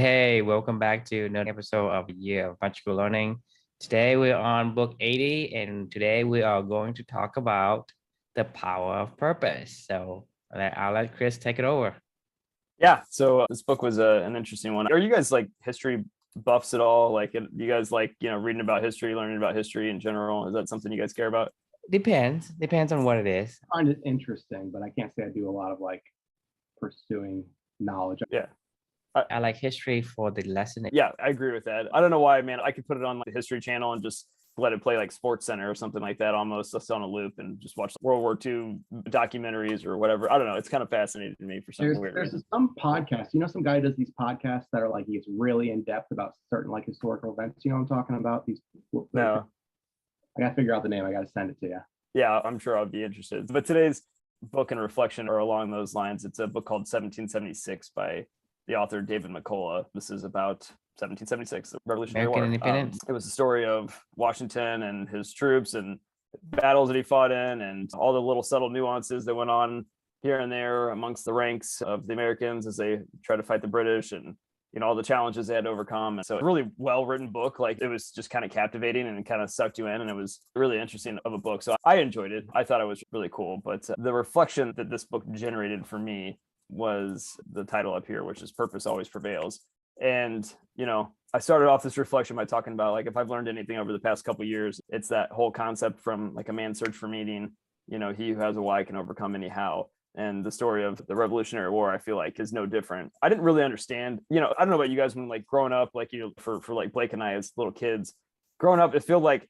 Hey, welcome back to another episode of the Year of Magical Learning. Today we're on book 80, and today we are going to talk about the power of purpose. I'll let Chris take it over. Yeah, so this book was an interesting one. Are you guys like history buffs at all? Like, you guys like, reading about history, learning about history in general? Is that something you guys care about? Depends on what it is. I find it interesting, but I can't say I do a lot of like pursuing knowledge. Yeah. I like history for the lesson. Yeah, I agree with that. I don't know why, man. I could put it on like the History Channel and just let it play like Sports Center or something like that, almost just on a loop, and just watch World War II documentaries or whatever. I don't know. It's kind of fascinating to me for some weird reason. There's some podcasts, some guy does these podcasts that are like, he gets really in depth about certain like historical events. You know what I'm talking about? No. I gotta figure out the name. I gotta send it to you. Yeah, I'm sure I'll be interested. But today's book and reflection are along those lines. It's a book called 1776 by the author David McCullough. This is about 1776, the Revolutionary War. Independence. It was the story of Washington and his troops and battles that he fought in, and all the little subtle nuances that went on here and there amongst the ranks of the Americans as they tried to fight the British, and all the challenges they had to overcome. And so a really well-written book. Like, it was just kind of captivating and it kind of sucked you in, and it was really interesting of a book. So I enjoyed it. I thought it was really cool. But the reflection that this book generated for me was the title up here, which is Purpose Always Prevails. And, I started off this reflection by talking about, like, if I've learned anything over the past couple of years, it's that whole concept from like a man's search for meaning, he who has a why can overcome any how. And the story of the Revolutionary War, I feel like, is no different. I didn't really understand, I don't know about you guys, when like growing up, like, for like Blake and I as little kids, growing up, it felt like,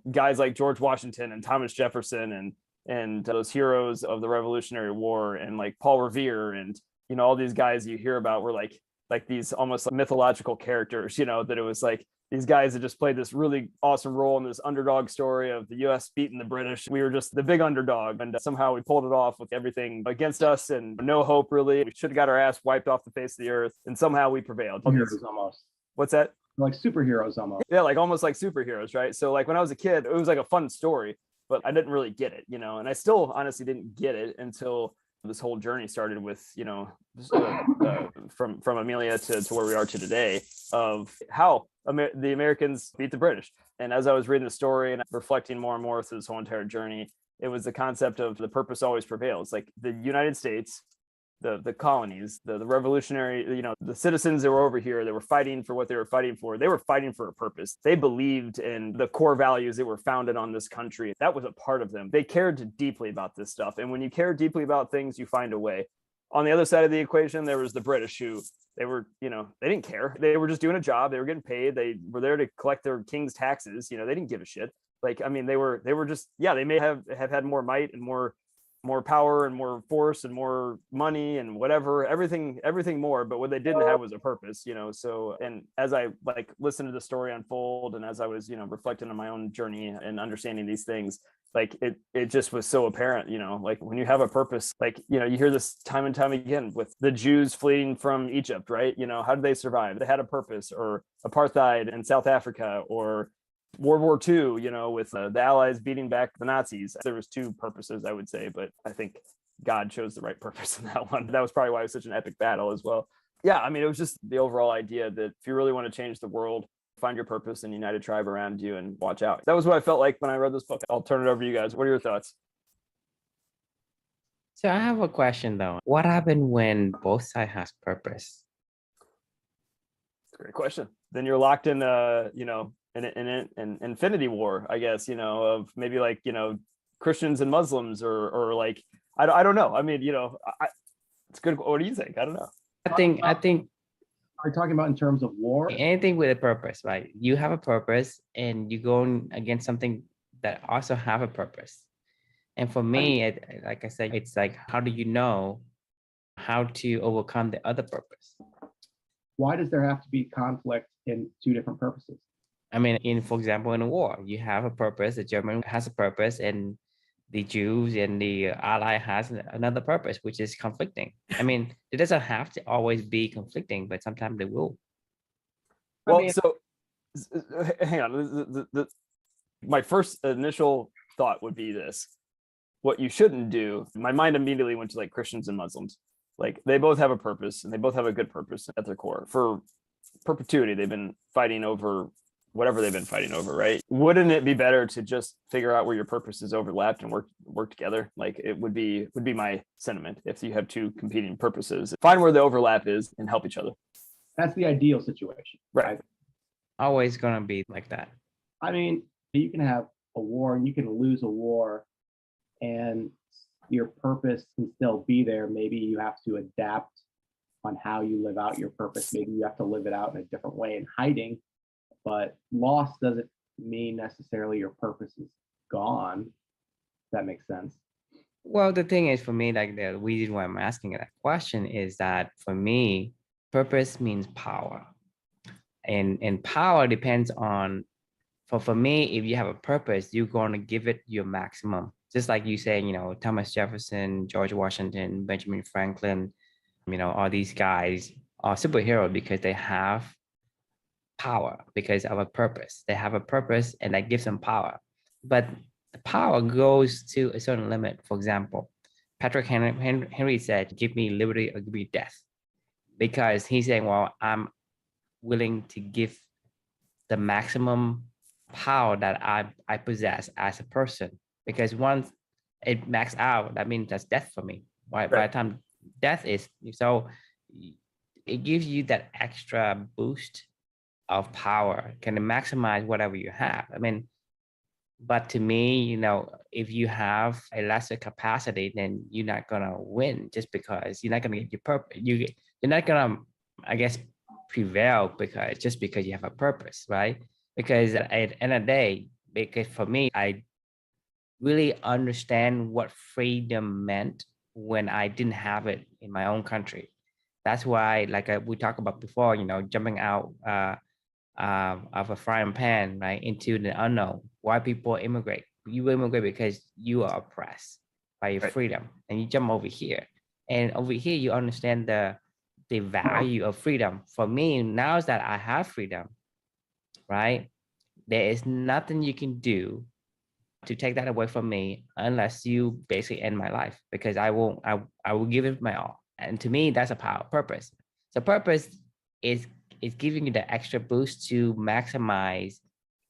guys like George Washington and Thomas Jefferson and those heroes of the Revolutionary War, and like Paul Revere, and all these guys you hear about were like these almost like mythological characters, that it was like these guys that just played this really awesome role in this underdog story of the US beating the British. We were just the big underdog, and somehow we pulled it off with everything against us and no hope, really. We should have got our ass wiped off the face of the earth, and somehow we prevailed. Heroes almost. What's that? Like superheroes almost. Yeah, like almost like superheroes, right? So like when I was a kid, it was like a fun story, but I didn't really get it, and I still honestly didn't get it until this whole journey started with, from Amelia to where we are to today, of how the Americans beat the British. And as I was reading the story and reflecting more and more through this whole entire journey, it was the concept of the purpose always prevails. Like the United States, the colonies, the revolutionary, the citizens that were over here that were fighting for what they were fighting for, they were fighting for a purpose. They believed in the core values that were founded on this country. That was a part of them. They cared deeply about this stuff. And when you care deeply about things, you find a way. On the other side of the equation, there was the British, who they were, they didn't care. They were just doing a job. They were getting paid. They were there to collect their king's taxes. They didn't give a shit. Like, I mean, they were just, yeah, they may have had more might and more power and more force and more money and whatever, everything more, but what they didn't have was a purpose. So, and as I like listened to the story unfold, and as I was reflecting on my own journey and understanding these things, like it just was so apparent, like when you have a purpose, like, you hear this time and time again with the Jews fleeing from Egypt, right? How did they survive? They had a purpose. Or apartheid in South Africa, or World War II, with the Allies beating back the Nazis. There was two purposes, I would say, but I think God chose the right purpose in that one. That was probably why it was such an epic battle as well. Yeah, I mean, it was just the overall idea that if you really want to change the world, find your purpose and unite a tribe around you and watch out. That was what I felt like when I read this book. I'll turn it over to you guys. What are your thoughts? So I have a question though. What happened when both sides has purpose? Great question. Then you're locked in, an infinity war, I guess, of maybe like, Christians and Muslims, or like, I don't know. I mean, it's good. What do you think? I don't know. I think Are you talking about in terms of war? anything with a purpose, right? You have a purpose and you go against something that also have a purpose. And for me, like I said, it's like, how do you know how to overcome the other purpose? Why does there have to be conflict in two different purposes? I mean, for example, in a war, you have a purpose. The German has a purpose, and the Jews and the ally has another purpose, which is conflicting. I mean, it doesn't have to always be conflicting, but sometimes they will. Well, so hang on. My first initial thought would be this: what you shouldn't do. My mind immediately went to like Christians and Muslims. Like they both have a purpose, and they both have a good purpose at their core. For perpetuity, they've been fighting over whatever they've been fighting over, right? Wouldn't it be better to just figure out where your purposes overlapped and work together? Like it would be my sentiment. If you have two competing purposes, find where the overlap is and help each other. That's the ideal situation. Right. Always gonna be like that. I mean, you can have a war and you can lose a war and your purpose can still be there. Maybe you have to adapt on how you live out your purpose. Maybe you have to live it out in a different way in hiding, but loss doesn't mean necessarily your purpose is gone. If that makes sense. Well, the thing is for me, like the reason why I'm asking that question is that for me, purpose means power. And power depends on, for me, if you have a purpose, you're going to give it your maximum. Just like you say, Thomas Jefferson, George Washington, Benjamin Franklin, all these guys are superheroes because they have power, because of a purpose. They have a purpose and that gives them power. But the power goes to a certain limit. For example, Patrick Henry said, give me liberty or give me death. Because he's saying, well, I'm willing to give the maximum power that I possess as a person. Because once it maxes out, that means that's death for me. Right? By the time death is, so it gives you that extra boost of power, can maximize whatever you have. I mean, but to me, if you have a lesser capacity, then you're not gonna win just because you're not gonna get your purpose. You're not gonna, I guess, prevail because you have a purpose, right? Because at the end of the day, because for me, I really understand what freedom meant when I didn't have it in my own country. That's why, like we talked about before, jumping out of a frying pan, right, into the unknown. Why people immigrate? You immigrate because you are oppressed by your freedom, and you jump over here. And over here, you understand the value of freedom. For me, now that I have freedom, right, there is nothing you can do to take that away from me unless you basically end my life, because I will give it my all. And to me, that's a purpose. So purpose is giving you the extra boost to maximize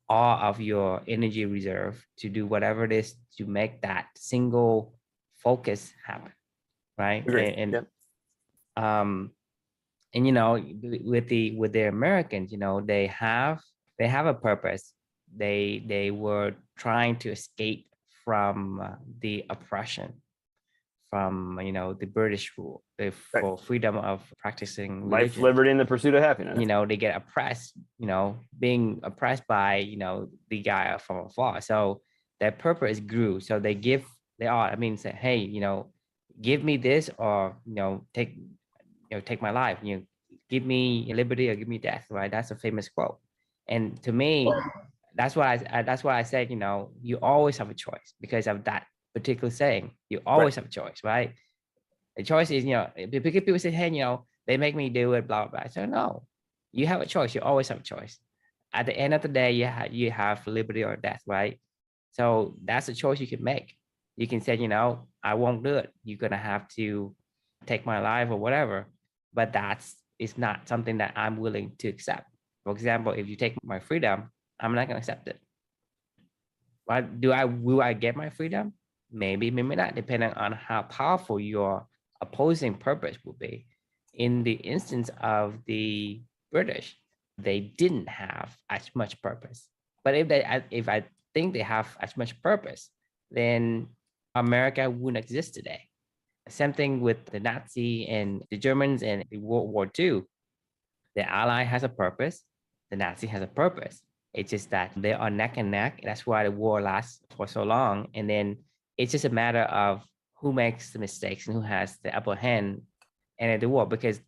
all of your energy reserve to do whatever it is to make that single focus happen, right? And with the Americans, they have a purpose. They were trying to escape from the oppression, from the British rule, for freedom of practicing life, religion. liberty, and the pursuit of happiness. They get oppressed, being oppressed by the guy from afar. So their purpose grew. So they say, hey, give me this, or take my life. Give me liberty or give me death. Right? That's a famous quote. And to me, that's why I said, you always have a choice because of that particular saying. You always have a choice, right? The choice is, because people say, hey, they make me do it, blah, blah, blah. So no, you have a choice. You always have a choice. At the end of the day, you have liberty or death, right? So that's a choice you can make. You can say, I won't do it. You're going to have to take my life or whatever. But it's not something that I'm willing to accept. For example, if you take my freedom, I'm not going to accept it. But will I get my freedom? Maybe, maybe not, depending on how powerful your opposing purpose will be. In the instance of the British, they didn't have as much purpose. But if I think they have as much purpose, then America wouldn't exist today. Same thing with the Nazi and the Germans and the World War II. The Ally has a purpose. The Nazi has a purpose. It's just that they are neck and neck. That's why the war lasts for so long. And then it's just a matter of who makes the mistakes and who has the upper hand in the war. Because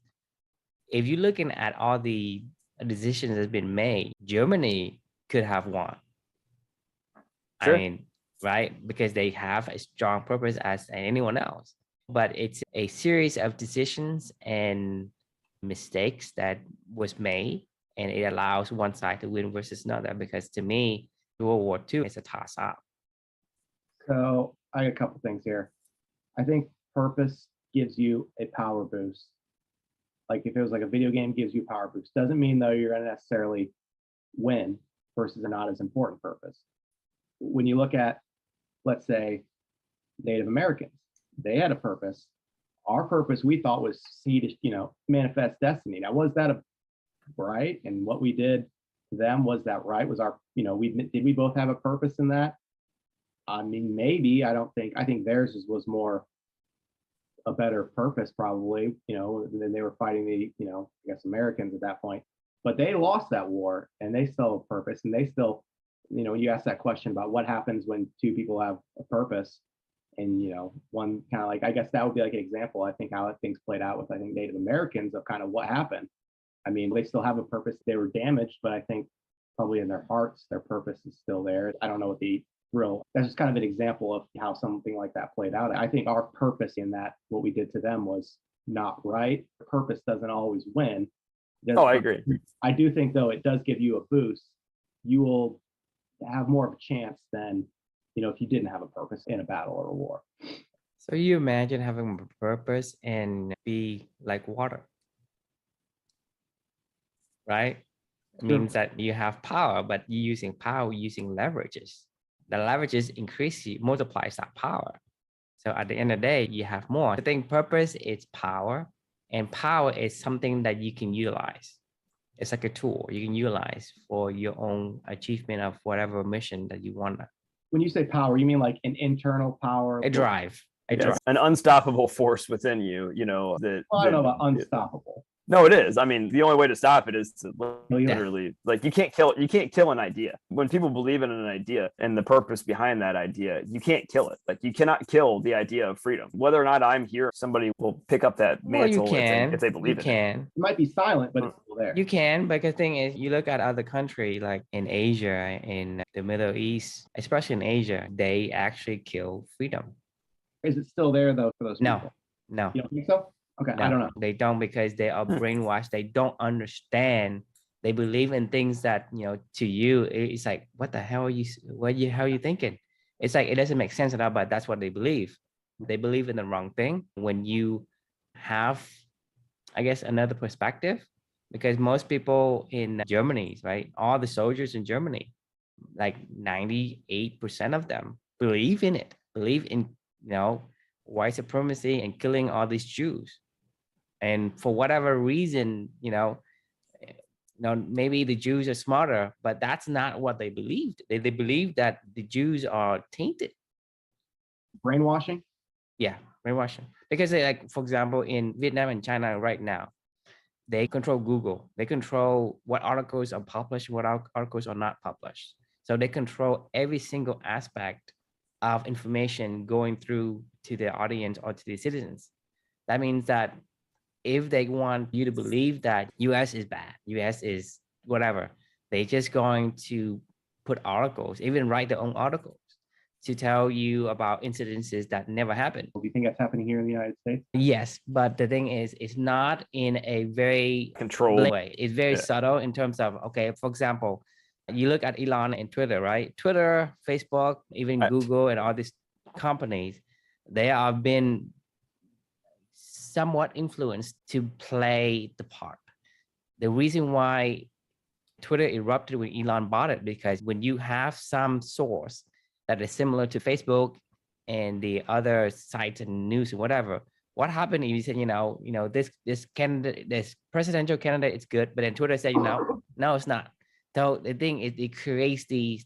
if you're looking at all the decisions that's been made, Germany could have won. Sure. I mean, right? Because they have a strong purpose as anyone else. But it's a series of decisions and mistakes that was made, and it allows one side to win versus another. Because to me, World War II is a toss-up. So I got a couple things here. I think purpose gives you a power boost. Like if it was like a video game gives you a power boost, doesn't mean though you're going to necessarily win versus a not as important purpose. When you look at, let's say, Native Americans, they had a purpose. Our purpose we thought was see to, manifest destiny. Now, was that right? And what we did to them, was that right? Was our, did we both have a purpose in that? I mean, maybe. I think theirs was more a better purpose, probably, than they were fighting the, I guess Americans at that point. But they lost that war and they still have a purpose. And they still, when you ask that question about what happens when two people have a purpose, and one kind of like, I guess that would be like an example, I think, how things played out with, I think, Native Americans, of kind of what happened. I mean, they still have a purpose. They were damaged, but I think probably in their hearts, their purpose is still there. I don't know what that's just kind of an example of how something like that played out. I think our purpose in that, what we did to them, was not right. Purpose doesn't always win. I agree. I do think, though, it does give you a boost. You will have more of a chance than, if you didn't have a purpose in a battle or a war. So you imagine having a purpose and be like water, right? It means that you have power, but you're using power using leverages. The leverages multiplies that power. So at the end of the day, you have more. I think purpose is power, and power is something that you can utilize. It's like a tool you can utilize for your own achievement of whatever mission that you want. When you say power, you mean like an internal power? A drive. An unstoppable force within you, that. Well, I don't know about unstoppable. No, it is. I mean, the only way to stop it is to literally, like, you can't kill an idea. When people believe in an idea and the purpose behind that idea, you can't kill it. Like, you cannot kill the idea of freedom. Whether or not I'm here, somebody will pick up that mantle if they believe in it. It might be silent, but it's still there. You can, but the thing is, you look at other countries like in Asia, in the Middle East, especially in Asia, they actually kill freedom. Is it still there, though, for those people? No. You don't think so? Okay, No, I don't know. They don't, because they are brainwashed. They don't understand. They believe in things that, to you, it's like, what the hell are you thinking? It's like, it doesn't make sense at all, but that's what they believe. They believe in the wrong thing. When you have, I guess, another perspective, because most people in Germany, right, all the soldiers in Germany, like 98% of them believe in white supremacy and killing all these Jews. And for whatever reason, maybe the Jews are smarter, but that's not what they believed. They believe that the Jews are tainted. Brainwashing? Yeah, brainwashing. Because for example, in Vietnam and China right now, they control Google. They control what articles are published, what articles are not published. So they control every single aspect of information going through to the audience or to the citizens. That means that if they want you to believe that US is bad, US is whatever, they're just going to put articles, even write their own articles, to tell you about incidences that never happened. Do you think that's happening here in the United States? Yes, but the thing is, it's not in a very controlled way. It's very subtle in terms of, okay, for example, you look at Elon and Twitter, right? Twitter, Facebook, even Google and all these companies, they have been somewhat influenced to play the part. The reason why Twitter erupted when Elon bought it, because when you have some source that is similar to Facebook and the other sites and news and whatever, what happened if you said, this candidate, this presidential candidate is good, but then Twitter said, no, it's not. So the thing is, it creates these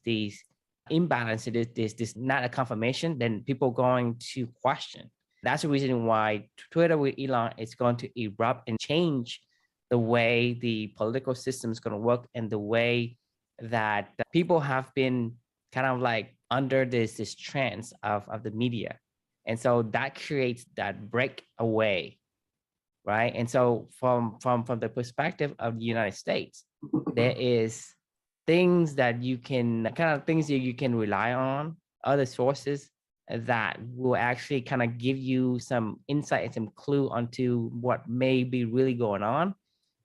imbalances, this not a confirmation, then people going to question. That's the reason why Twitter with Elon is going to erupt and change the way the political system is going to work, and the way that people have been kind of like under this trance of the media. And so that creates that breakaway, right? And so from the perspective of the United States, there is things that you can rely on, other sources that will actually kind of give you some insight and some clue onto what may be really going on.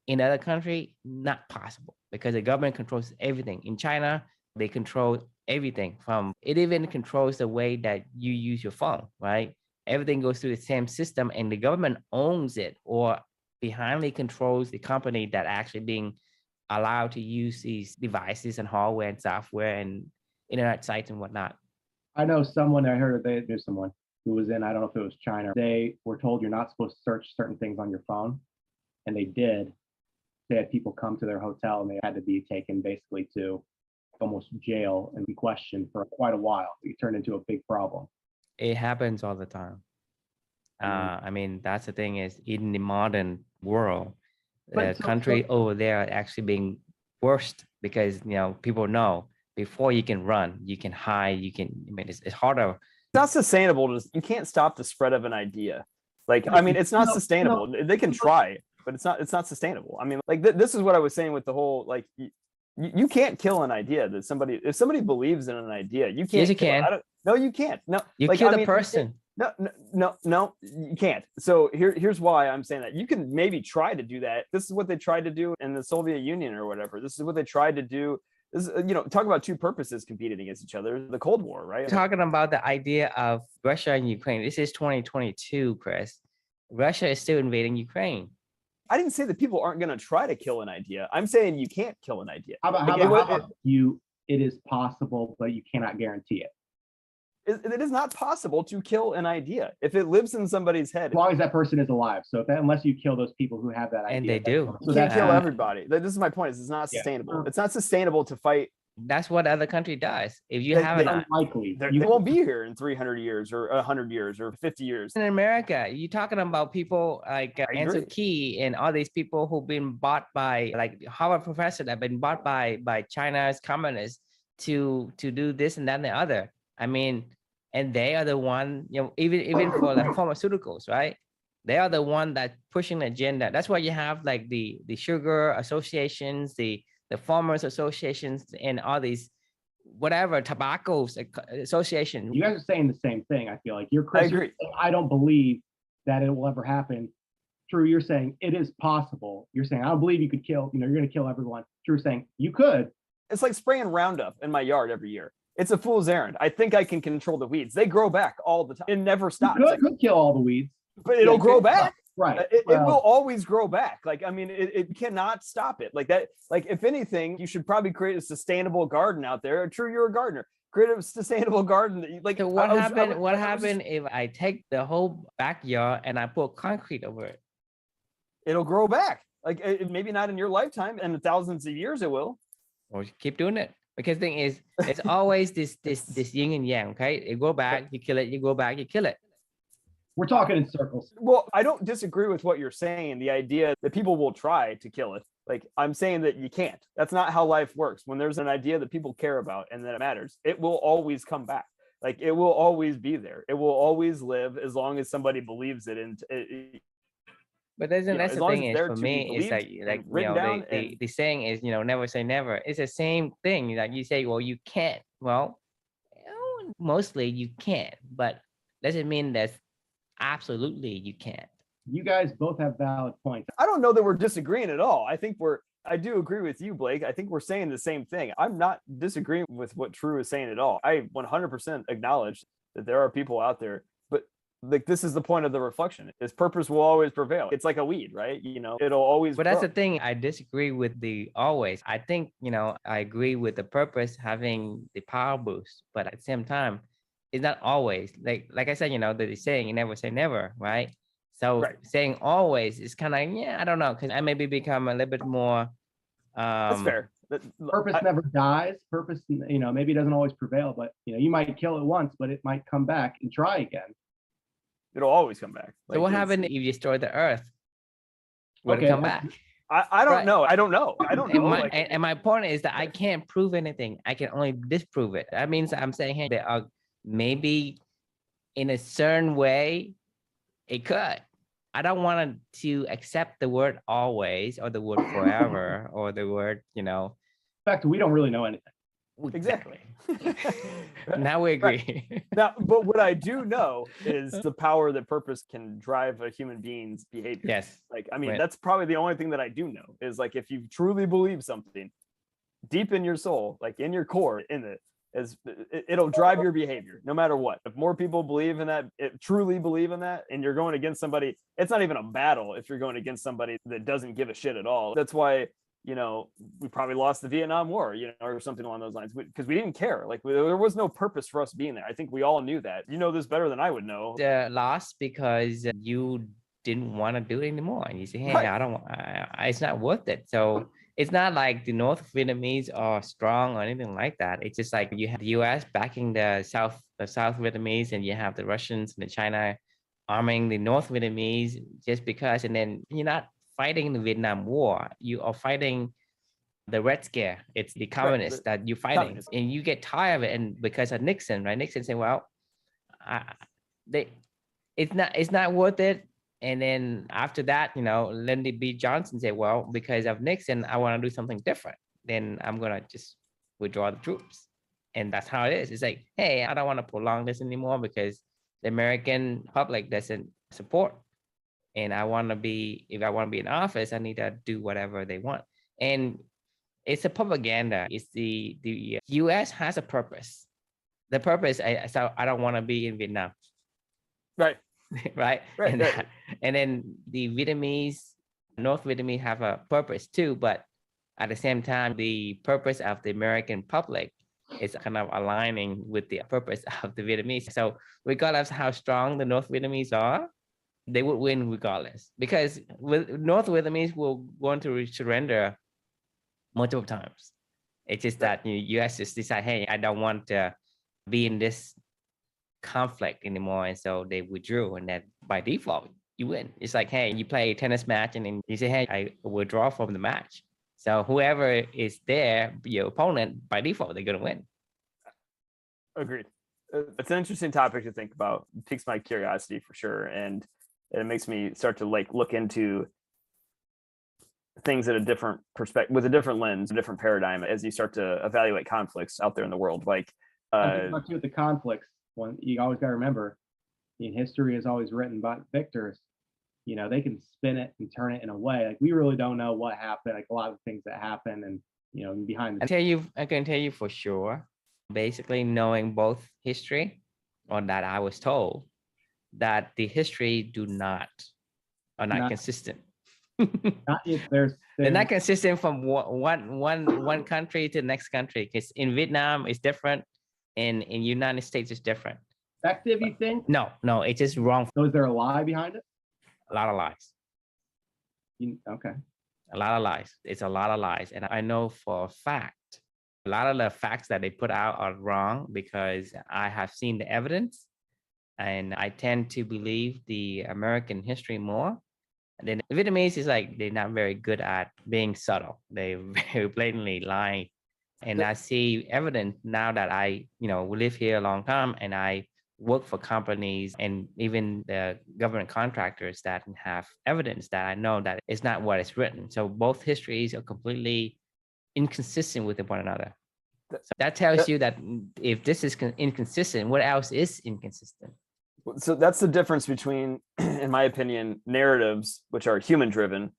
In other country, not possible, because the government controls everything. In China, they control everything. It even controls the way that you use your phone, right? everything goes through the same system, and the government owns it or behindly controls the company that actually being allowed to use these devices and hardware and software and internet sites and whatnot. I know someone, I heard they knew someone who was in, I don't know if it was China. They were told you're not supposed to search certain things on your phone. And they did. They had people come to their hotel and they had to be taken basically to almost jail and be questioned for quite a while. It turned into a big problem. It happens all the time. I mean, that's the thing is in the modern world, the country over there are actually being worst because, you know, people know before you can run, you can hide, you can, I mean, it's harder. It's not sustainable. You can't stop the spread of an idea. Like, I mean, it's not sustainable. They can try, but it's not sustainable. I mean, like this is what I was saying with the whole, like, you can't kill an idea that if somebody believes in an idea, you can't. Yes, you can. No, you can't. No, you like, kill the person. No, you can't. So here's why I'm saying that. You can maybe try to do that. This is what they tried to do in the Soviet Union or whatever. This is what they tried to do. This is, you know, talk about two purposes competing against each other. The Cold War, right? Talking about the idea of Russia and Ukraine. This is 2022, Chris. Russia is still invading Ukraine. I didn't say that people aren't going to try to kill an idea. I'm saying you can't kill an idea. How about it is possible, but you cannot guarantee it. It is not possible to kill an idea if it lives in somebody's head. As long as that person is alive. So unless you kill those people who have that idea. And they do. You can't kill everybody. This is my point. It's not sustainable. Yeah. It's not sustainable to fight. That's what other country does. If you have it, unlikely. They won't be here in 300 years or 100 years or 50 years. In America, you're talking about people like Ansel Key and all these people who've been bought by, like Harvard professor that have been bought by China's communists to do this and that and the other. I mean, and they are the one, you know, even for the pharmaceuticals, right? They are the one that pushing the agenda. That's why you have like the sugar associations, the farmers associations, and all these whatever tobacco associations. You guys are saying the same thing. I feel like Chris. I agree. I don't believe that it will ever happen. Drew, you're saying it is possible. You're saying I don't believe you could kill. You know, you're going to kill everyone. Drew saying you could. It's like spraying Roundup in my yard every year. It's a fool's errand. I think I can control the weeds. They grow back all the time. It never stops. You could kill all the weeds, but it'll grow back. Right. It will always grow back. Like, I mean, it cannot stop it. Like that. Like, if anything, you should probably create a sustainable garden out there. True, you're a gardener. Create a sustainable garden. That you, like, so what happened if I take the whole backyard and I put concrete over it? It'll grow back. Like, maybe not in your lifetime, and in thousands of years it will. Or keep doing it. Because the thing is, it's always this yin and yang, okay? You go back, you kill it, you go back, you kill it. We're talking in circles. Well, I don't disagree with what you're saying, the idea that people will try to kill it. Like, I'm saying that you can't. That's not how life works. When there's an idea that people care about and that it matters, it will always come back. Like, it will always be there. It will always live as long as somebody believes it. And but that's the thing is, for me, it's like you know, the saying is, you know, never say never. It's the same thing. Like you say, well, you can't. Well, mostly you can't, but doesn't mean that absolutely you can't. You guys both have valid points. I don't know that we're disagreeing at all. I do agree with you, Blake. I think we're saying the same thing. I'm not disagreeing with what True is saying at all. I 100% acknowledge that there are people out there. Like, this is the point of the reflection, is purpose will always prevail. It's like a weed, right? You know, it'll always But that's the thing. I disagree with the always. I think, you know, I agree with the purpose having the power boost, but at the same time, it's not always. Like I said, you know, the saying, you never say never, right? So saying always is kind of, I don't know, because I maybe become a little bit more that's fair. Purpose never dies. Purpose, you know, maybe it doesn't always prevail, but you know, you might kill it once, but it might come back and try again. It'll always come back. Like, so what happened if you destroy the earth? Will it come back? I don't know. I don't know. And my point is that I can't prove anything. I can only disprove it. That means I'm saying here there are maybe in a certain way it could. I don't want to accept the word always or the word forever or the word, you know. In fact, we don't really know anything. Exactly. Now we agree. Now, but what I do know is the power that purpose can drive a human being's behavior. Yes. Like, I mean, that's probably the only thing that I do know is, like, if you truly believe something deep in your soul, like in your core, in it, it'll drive your behavior no matter what. If more people believe in that, truly believe in that, and you're going against somebody, it's not even a battle if you're going against somebody that doesn't give a shit at all. That's why, we probably lost the Vietnam War, or something along those lines, because we didn't care. Like, there was no purpose for us being there. I think we all knew that. You know this better than I would know. Lost because you didn't want to do it anymore, and you say, hey, Right. I don't, it's not worth it. So it's not like the North Vietnamese are strong or anything like that. It's just like you have the US backing the South Vietnamese, and you have the Russians and the China arming the North Vietnamese just because. And then you're not fighting the Vietnam War. You are fighting the Red Scare. It's the communists that you're fighting, and you get tired of it. And because of Nixon, right? Nixon said, well, it's not worth it. And then after that, Lyndon B. Johnson said, well, because of Nixon, I want to do something different. Then I'm going to just withdraw the troops. And that's how it is. It's like, hey, I don't want to prolong this anymore because the American public doesn't support. And if I want to be in office, I need to do whatever they want. And it's a propaganda. It's the US has a purpose. The purpose, so I don't want to be in Vietnam. Right. right. And then the North Vietnamese have a purpose too, but at the same time, the purpose of the American public is kind of aligning with the purpose of the Vietnamese. So regardless of how strong the North Vietnamese are, they would win regardless, because North Vietnamese will want to surrender multiple times. It's just that the US just decide, hey, I don't want to be in this conflict anymore, and so they withdrew, and then by default you win. It's like, hey, you play a tennis match and then you say, hey, I withdraw from the match, so whoever is there, your opponent, by default they're going to win. Agreed. It's an interesting topic to think about. It piques my curiosity for sure, and it makes me start to look into things at a different perspective, with a different lens, a different paradigm, as you start to evaluate conflicts out there in the world. Like about with the conflicts, one you always got to remember, history is always written by victors. They can spin it and turn it in a way. Like, we really don't know what happened, like a lot of things that happen, and behind the I can tell you for sure, basically knowing both history, or that I was told that the history are not consistent. They're not consistent from one country to the next country, because in Vietnam it's different, and in United States it's different. Effective, you think? No, it's just wrong. So is there a lie behind it? A lot of lies. Okay. A lot of lies. It's a lot of lies. And I know for a fact, a lot of the facts that they put out are wrong, because I have seen the evidence, and I tend to believe the American history more. And then the Vietnamese is like, they're not very good at being subtle. They very blatantly lie. And I see evidence now that I, live here a long time, and I work for companies and even the government contractors that have evidence that I know that it's not what is written. So both histories are completely inconsistent with one another. So that tells you that if this is inconsistent, what else is inconsistent? So that's the difference between, in my opinion, narratives, which are human driven,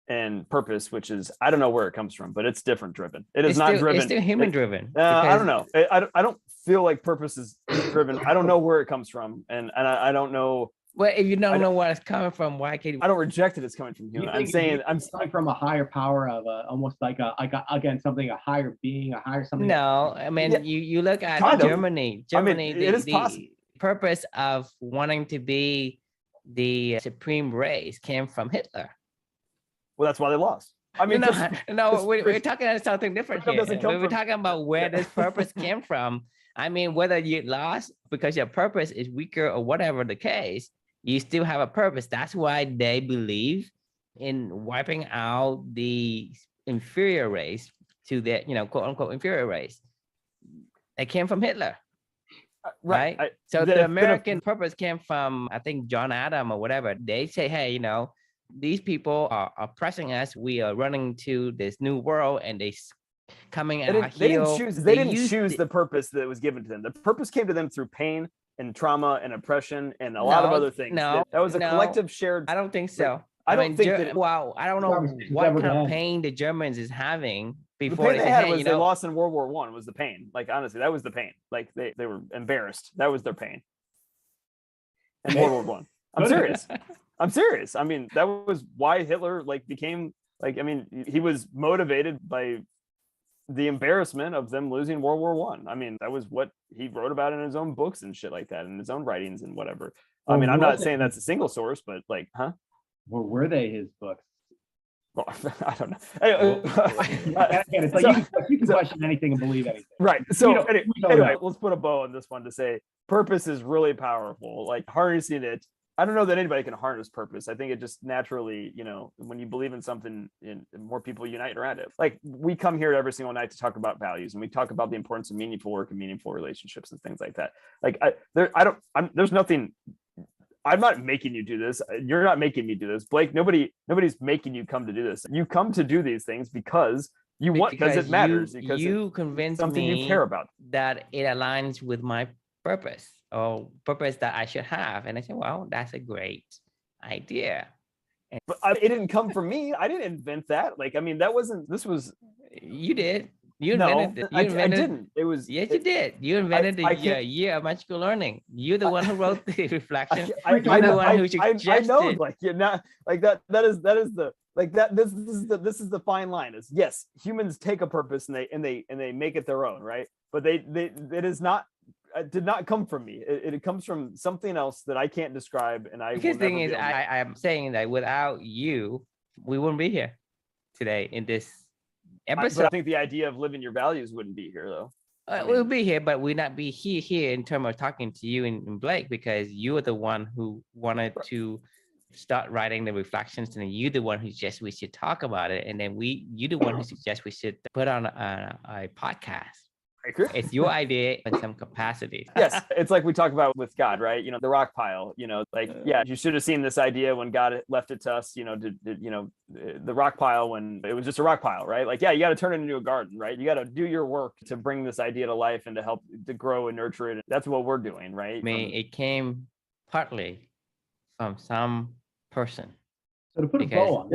and purpose, which is, I don't know where it comes from, but it's different driven. It's not driven. It's still human driven. I don't know. I don't feel like purpose is driven. I don't know where it comes from, and I don't know. Well, if you don't know where it's coming from, why can't you? I don't reject it. It's coming from human. I'm saying I'm coming from a higher power of almost like a higher being, a higher something. No, I mean, you look at Germany. Germany, it is possible. Purpose of wanting to be the supreme race came from Hitler. Well, that's why they lost. I mean, we're talking about something different here. We're talking about where this purpose came from. I mean, whether you lost because your purpose is weaker or whatever the case, you still have a purpose. That's why they believe in wiping out the inferior race to the, quote unquote, inferior race. It came from Hitler. Right. So the American purpose came from, I think, John Adam or whatever. They say, hey, these people are oppressing us. We are running to this new world, and they coming at our heel. They didn't choose the purpose that was given to them. The purpose came to them through pain and trauma and oppression and a lot of other things. That was a collective shared. I don't think so. I don't think that well, I don't know Conversation's what never kind gonna of end. pain the Germans is having the before pain they they say, had hey, was you they know, lost in World War One was the pain. Like, honestly, that was the pain. Like they were embarrassed. That was their pain. And World War One. I'm serious. I'm serious. I mean, that was why Hitler like became like, I mean, he was motivated by the embarrassment of them losing World War One. I mean, that was what he wrote about in his own books and shit like that, in his own writings and whatever. I mean, I'm not saying that's a single source, but like, huh? Or were they his books? Well, I don't know. Again, it's like you can question anything and believe anything. Right. So we don't anyway, know. let's put a bow on this one to say purpose is really powerful. Like harnessing it. I don't know that anybody can harness purpose. I think it just naturally, you know, when you believe in something, more people unite around it. Like we come here every single night to talk about values, and we talk about the importance of meaningful work and meaningful relationships and things like that. Like there's nothing. I'm not making you do this. You're not making me do this. Blake, nobody's making you come to do this. You come to do these things because you want, because it matters, because you convinced something me you care about. that it aligns with my purpose or purpose that I should have. And I said, well, that's a great idea. But it didn't come from me. I didn't invent that. Like, I mean, this was. You did. You No, invented it. I didn't. It was. Yes, you did. You invented the year of magical learning. You're the one who wrote the reflection. I know, it. like you're not like that. That is the like that. This is the fine line. Is yes, humans take a purpose and they make it their own, right? But it is not. It did not come from me. It comes from something else that I can't describe. And I. Because the thing is, I am saying that without you, we wouldn't be here today in this episode. But I think the idea of living your values wouldn't be here, though. We'll be here, but we'll not be here in terms of talking to you and Blake, because you are the one who wanted to start writing the reflections, and then you the one who suggests we should talk about it, and then you the one who suggests we should put on a podcast. It's your idea in some capacity. Yes, it's like we talk about with God, right? You know, the rock pile. You know, like you should have seen this idea when God left it to us. You know, the rock pile when it was just a rock pile, right? Like, you got to turn it into a garden, right? You got to do your work to bring this idea to life and to help to grow and nurture it. That's what we're doing, right? I mean, it came partly from some person. So to put a bow on,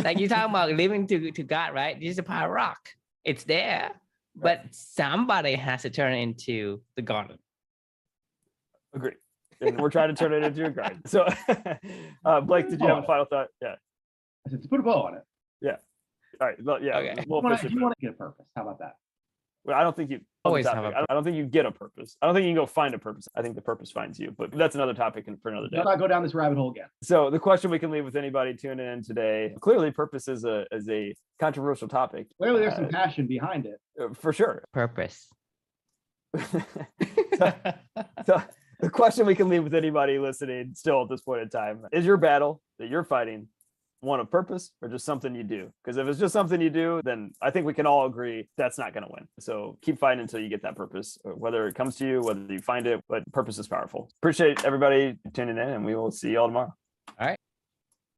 like you're talking about living to God, right? This is a pile of rock. It's there. But somebody has to turn it into the garden. Agreed. And we're trying to turn it into a garden. So, Blake, did you have a final thought? Yeah. I said to put a bow on it. Yeah. All right. Well, yeah. Okay. We'll You want to get a purpose? How about that? Well, I don't think you always have I don't think you get a purpose. I don't think you can go find a purpose. I think the purpose finds you. But that's another topic for another day. Let's not go down this rabbit hole again. So the question we can leave with anybody tuning in today: clearly, purpose is a controversial topic. Clearly, there's some passion behind it. For sure. Purpose. So the question we can leave with anybody listening still at this point in time: is your battle that you're fighting one of purpose or just something you do? Because if it's just something you do, then I think we can all agree that's not going to win. So keep fighting until you get that purpose, whether it comes to you, whether you find it, but purpose is powerful. Appreciate everybody tuning in, and we will see you all tomorrow. All right.